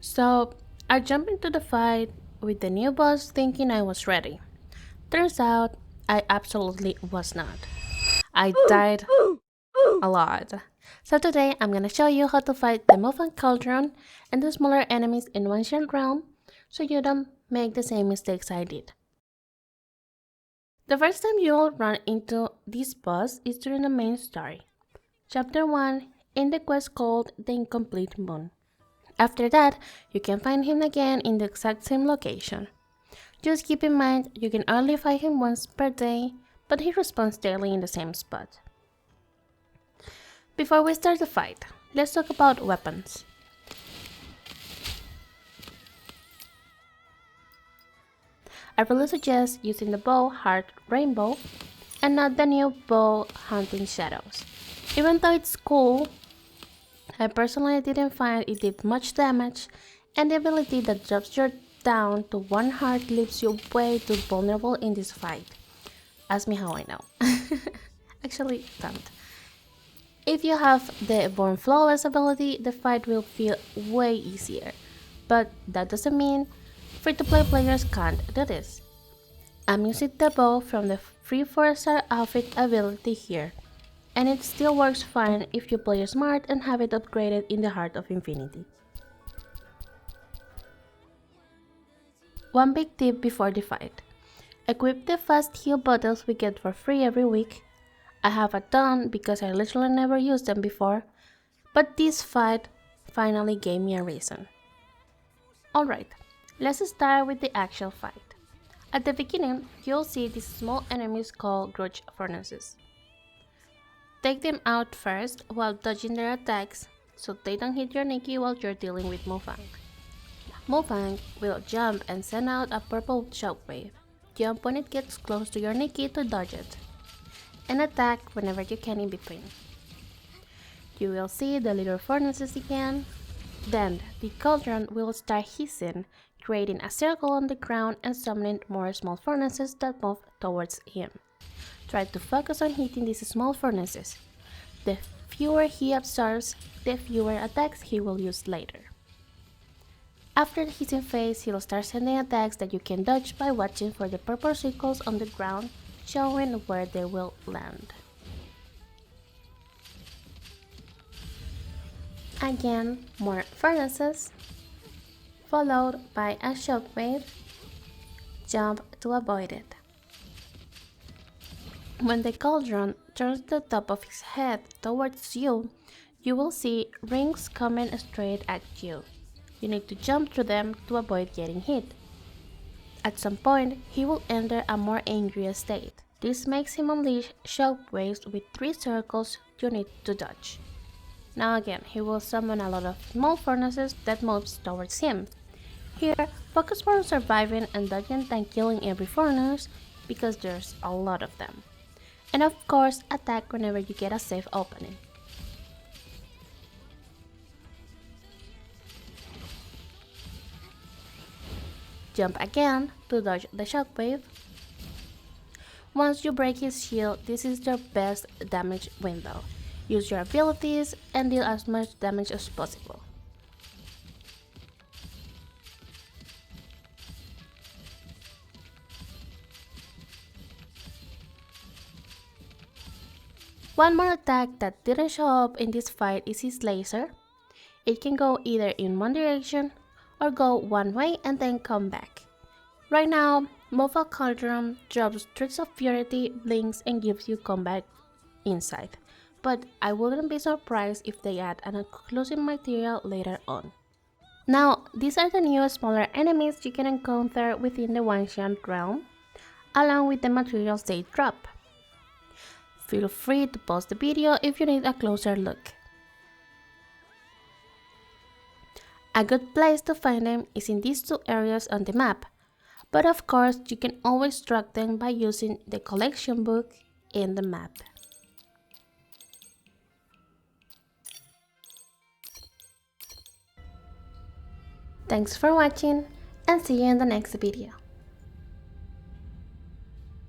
So, I jumped into the fight with the new boss thinking I was ready. Turns out, I absolutely was not. I died a lot. So today, I'm gonna show you how to fight the Moonfang Cauldron and the smaller enemies in Wanxiang Realm so you don't make the same mistakes I did. The first time you'll run into this boss is during the main story. Chapter 1 in the quest called The Incomplete Moon. After that, you can find him again in the exact same location. Just keep in mind you can only fight him once per day, but he respawns daily in the same spot. Before we start the fight, let's talk about weapons. I really suggest using the bow Heart Rainbow and not the new bow Hunting Shadows. Even though it's cool, I personally didn't find it did much damage, and the ability that drops your down to 1 heart leaves you way too vulnerable in this fight. Ask me how I know. Actually, don't. If you have the Born Flawless ability, the fight will feel way easier, but that doesn't mean free-to-play players can't do this. I'm using the bow from the free 4-star outfit ability here, and it still works fine if you play smart and have it upgraded in the Heart of Infinity. One big tip before the fight. Equip the fast heal bottles we get for free every week. I have a ton because I literally never used them before, but this fight finally gave me a reason. Alright, let's start with the actual fight. At the beginning, you'll see these small enemies called Grudge Furnaces. Take them out first while dodging their attacks so they don't hit your Nikki while you're dealing with Moonfang. Moonfang will jump and send out a purple shockwave. Jump when it gets close to your Nikki to dodge it, and attack whenever you can in between. You will see the little furnaces again. Then the cauldron will start hissing, creating a circle on the ground and summoning more small furnaces that move towards him. Try to focus on hitting these small furnaces. The fewer he absorbs, the fewer attacks he will use later. After the hissing phase, he will start sending attacks that you can dodge by watching for the purple circles on the ground, showing where they will land. Again, more furnaces, followed by a shockwave. Jump to avoid it. When the cauldron turns the top of his head towards you, you will see rings coming straight at you. You need to jump through them to avoid getting hit. At some point, he will enter a more angry state. This makes him unleash shockwaves with 3 circles you need to dodge. Now again, he will summon a lot of small furnaces that moves towards him. Here, focus more on surviving and dodging than killing every furnace because there's a lot of them. And of course, attack whenever you get a safe opening. Jump again to dodge the shockwave. Once you break his shield, this is your best damage window. Use your abilities and deal as much damage as possible. One more attack that didn't show up in this fight is his laser. It can go either in one direction or go one way and then come back. Right now, Moonfang Cauldron drops Streaks of Purity, blinks and gives you combat insight, but I wouldn't be surprised if they add an exclusive material later on. Now, these are the new smaller enemies you can encounter within the Wanxiang Realm, along with the materials they drop. Feel free to pause the video if you need a closer look. A good place to find them is in these 2 areas on the map, but of course you can always track them by using the collection book in the map. Thanks for watching and see you in the next video.